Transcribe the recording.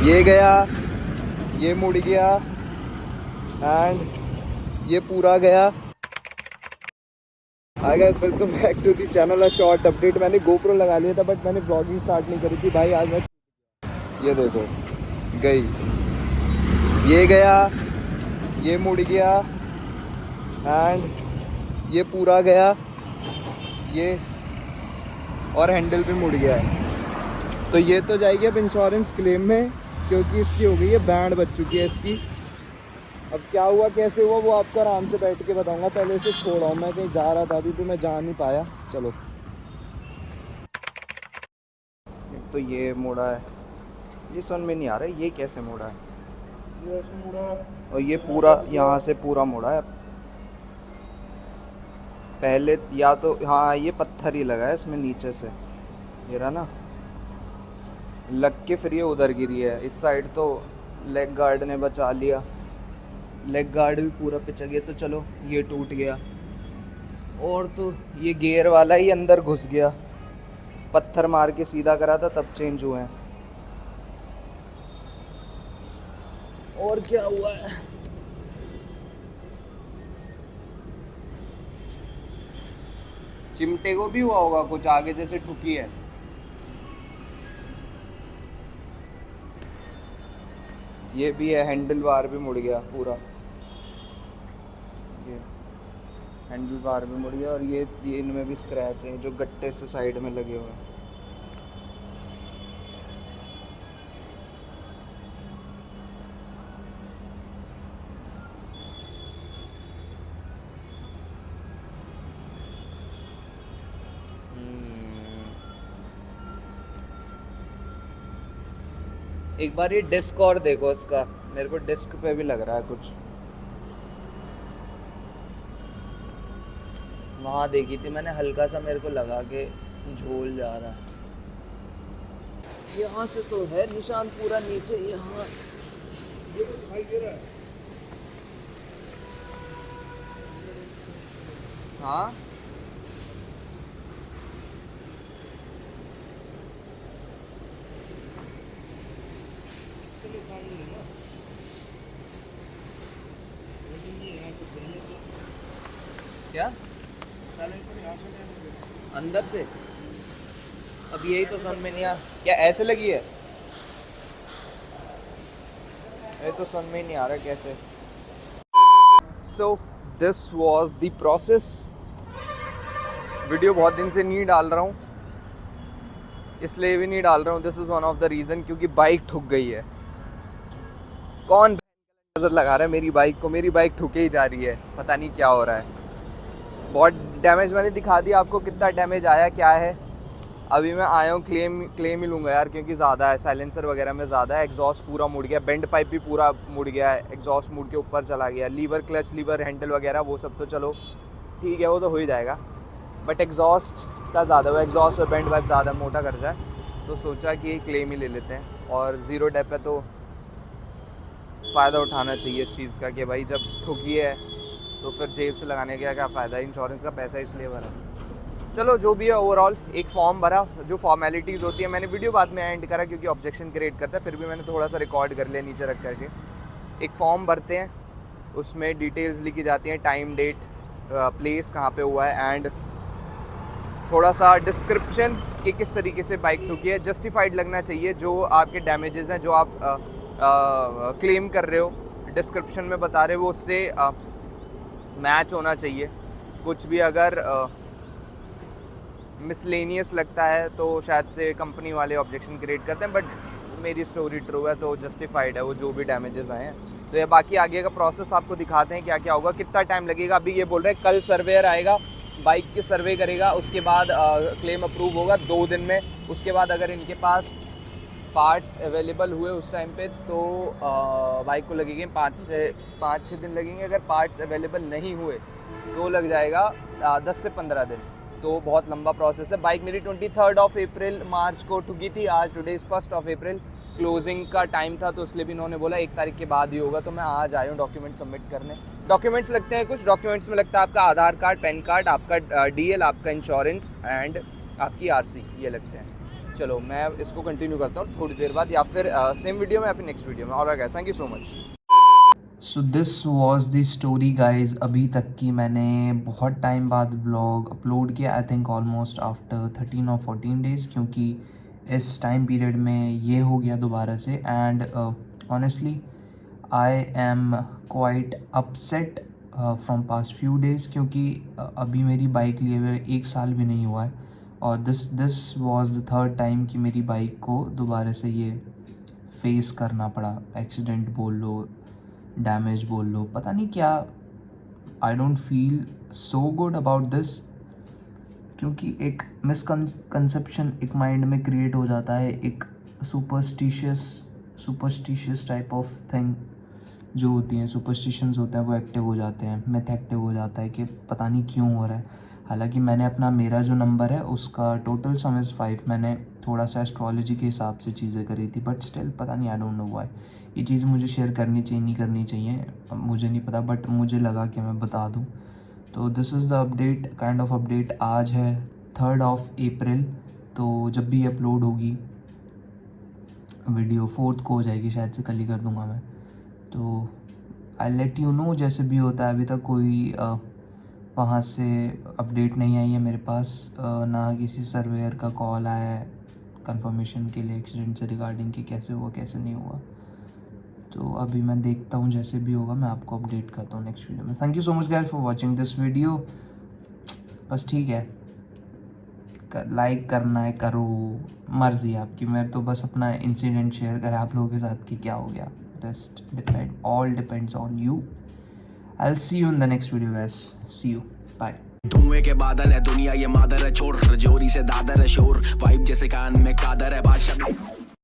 ये गया, ये मुड़ गया एंड ये पूरा गया। Hi guys, welcome back to the channel. A short update. मैंने गोप्रो लगा लिया था बट मैंने ब्लॉगिंग स्टार्ट नहीं करी थी भाई। आज मैं ये देखो गई, ये गया, ये मुड़ गया एंड ये पूरा गया, ये और हैंडल भी मुड़ गया है। तो ये तो जाएगी अब इंश्योरेंस क्लेम में, क्योंकि इसकी हो गई है, बैंड बच चुकी है इसकी। अब क्या हुआ कैसे हुआ वो आपको आराम से बैठ के बताऊंगा। पहले इसे छोड़ आऊँ, मैं कहीं जा रहा था अभी, तो मैं जा नहीं पाया। चलो। एक तो ये मोड़ा है, ये समझ में नहीं आ रहा है ये कैसे मोड़ा है। ये ऐसे मुड़ा और ये पूरा यहाँ से पूरा मोड़ा है पहले, या तो हाँ ये पत्थर ही लगा है इसमें नीचे से, ये रहा ना, लग के फिर ये उधर गिरी है। इस साइड तो लेग गार्ड ने बचा लिया, लेग गार्ड भी पूरा पिचक गया। तो चलो ये टूट गया, और तो ये गियर वाला ही अंदर घुस गया, पत्थर मार के सीधा करा था तब चेंज हुए हैं। और क्या हुआ है, चिमटे को भी हुआ होगा कुछ आगे जैसे ठुकी है। ये भी है, हैंडल बार भी मुड़ गया पूरा, ये हैंडल बार भी मुड़ गया। और ये इनमें भी स्क्रैच है जो गट्टे से साइड में लगे हुए हैं। एक बार ये डिस्क और देखो इसका, मेरे को डिस्क पे भी लग रहा है कुछ। वहाँ देखी थी मैंने, हल्का सा मेरे को लगा के झोल जा रहा है। यहाँ से तो है निशान पूरा नीचे, यहाँ ये तो दिखाई दे रहा है। हाँ चलो सामने है ना, लेकिन ये यहाँ से बढ़िया तो क्या साइलेंसर यहाँ से नहीं अंदर से, अब यही तो समझ में नहीं आ, क्या ऐसे लगी है, ये तो समझ में नहीं आ रहा कैसे। So this was the process. Video बहुत दिन से नहीं डाल रहा हूँ, इसलिए भी नहीं डाल रहा हूँ, this is one of the reason, क्योंकि बाइक ठुक गई है। कौन नज़र लगा रहा है मेरी बाइक को, मेरी बाइक ठुके ही जा रही है, पता नहीं क्या हो रहा है। बहुत डैमेज मैंने दिखा दिया आपको, कितना डैमेज आया क्या है। अभी मैं आया हूँ क्लेम ही लूँगा यार, क्योंकि ज़्यादा है, साइलेंसर वगैरह में ज़्यादा है। एग्जॉस्ट पूरा मुड़ गया, बेंड पाइप भी पूरा मुड़ गया है, एग्जॉस्ट मुड़ के ऊपर चला गया। लीवर, क्लच लीवर, हैंडल वगैरह वो सब तो चलो ठीक है, वो तो हो ही जाएगा, बट एग्जॉस्ट का ज़्यादा हुआ, एग्जॉस्ट और बेंड पाइप ज़्यादा मोटा कर जाए, तो सोचा कि क्लेम ही ले लेते हैं। और ज़ीरो डेप है तो फ़ायदा उठाना चाहिए इस चीज़ का, कि भाई जब ठुकी है तो फिर जेब से लगाने का क्या फ़ायदा, इंश्योरेंस का पैसा इसलिए भरा। चलो जो भी है, ओवरऑल एक फॉर्म भरा, जो फॉर्मेलिटीज़ होती है। मैंने वीडियो बाद में एंड करा क्योंकि ऑब्जेक्शन क्रिएट करता है, फिर भी मैंने थोड़ा सा रिकॉर्ड कर लिया नीचे रख करके। एक फॉर्म भरते हैं, उसमें डिटेल्स लिखी जाती हैं, टाइम, डेट, प्लेस कहाँ पे हुआ है, एंड थोड़ा सा डिस्क्रिप्शन कि किस तरीके से बाइक ठुकी है। जस्टिफाइड लगना चाहिए, जो आपके डैमेजेस हैं, जो आप क्लेम कर रहे हो, डिस्क्रिप्शन में बता रहे हो, उससे मैच होना चाहिए। कुछ भी अगर मिसलेनियस लगता है तो शायद से कंपनी वाले ऑब्जेक्शन क्रिएट करते हैं, बट मेरी स्टोरी ट्रू है तो जस्टिफाइड है वो जो भी डैमेजेस आए हैं। तो ये बाकी आगे का प्रोसेस आपको दिखाते हैं क्या क्या होगा, कितना टाइम लगेगा। अभी ये बोल रहे हैं कल सर्वेयर आएगा, बाइक की सर्वे करेगा, उसके बाद क्लेम अप्रूव होगा 2 दिन में। उसके बाद अगर इनके पास पार्ट्स अवेलेबल हुए उस टाइम पे तो बाइक को लगेंगे 5-6 दिन लगेंगे। अगर पार्ट्स अवेलेबल नहीं हुए तो लग जाएगा 10 से 15 दिन। तो बहुत लंबा प्रोसेस है। बाइक मेरी 23 अप्रैल मार्च को ठुकी थी, आज टुडे इज़ 1 अप्रैल, क्लोजिंग का टाइम था तो इसलिए भी इन्होंने बोला 1 तारीख के बाद ही होगा। तो मैं आज आया हूँ डॉक्यूमेंट सबमिट करने। डॉक्यूमेंट्स लगते हैं, कुछ डॉक्यूमेंट्स में लगता है आपका आधार कार्ड, पैन कार्ड, आपका DL, आपका इंश्योरेंस एंड आपकी RC, ये लगते हैं। चलो मैं इसको कंटिन्यू करता हूँ थोड़ी देर बाद, या फिर सेम वीडियो में या फिर नेक्स्ट वीडियो में। Alright guys, thank you so much. So this was the story guys. अभी तक की मैंने बहुत टाइम बाद ब्लॉग अपलोड किया, आई थिंक ऑलमोस्ट आफ्टर 13 और 14 डेज़, क्योंकि इस टाइम पीरियड में ये हो गया दोबारा से। And honestly I am quite upset from past few days, क्योंकि अभी मेरी बाइक लिए हुए 1 साल भी नहीं हुआ है, और this was the third time कि मेरी बाइक को दोबारा से ये फेस करना पड़ा। एक्सीडेंट बोल लो, डैमेज बोल लो, पता नहीं क्या। I don't feel so good about this, क्योंकि एक मिसकंसेप्शन एक माइंड में क्रिएट हो जाता है, एक सुपरस्टिशियस टाइप ऑफ थिंग जो होती हैं, सुपरस्टिशंस होते हैं वो एक्टिव हो जाते हैं, मिथ एक्टिव हो जाता है कि पता नहीं क्यों हो रहा है। हालांकि मैंने अपना मेरा जो नंबर है उसका टोटल सम इज़ 5, मैंने थोड़ा सा एस्ट्रोलॉजी के हिसाब से चीज़ें करी थी, बट स्टिल पता नहीं, आई डोंट नो व्हाई। ये चीज़ मुझे शेयर करनी चाहिए नहीं करनी चाहिए मुझे नहीं पता, बट मुझे लगा कि मैं बता दूँ। तो this is the update, kind of update. आज है 3 अप्रैल, तो जब भी अपलोड होगी वीडियो 4 को हो जाएगी, शायद से कल ही कर दूँगा मैं। तो आई लेट यू नो जैसे भी होता है। अभी तक कोई वहाँ से अपडेट नहीं आई है मेरे पास, ना किसी सर्वेयर का कॉल आया है कंफर्मेशन के लिए एक्सीडेंट से रिगार्डिंग कि कैसे हुआ कैसे नहीं हुआ। तो अभी मैं देखता हूँ, जैसे भी होगा मैं आपको अपडेट करता हूँ नेक्स्ट वीडियो में। Thank you so much guys for watching this video. बस ठीक है, लाइक करना है करो, मर्ज़ी आपकी। मैं तो बस अपना इंसिडेंट शेयर करा आप लोगों के साथ कि क्या हो गया। Rest all depends on you. I will see you in the next video guys, see you, bye. धुएं के बादल है दुनिया ये मादर है, छोड़ रजौरी से दादर है शोर, वाइब जैसे कान में कादर है बादशाह।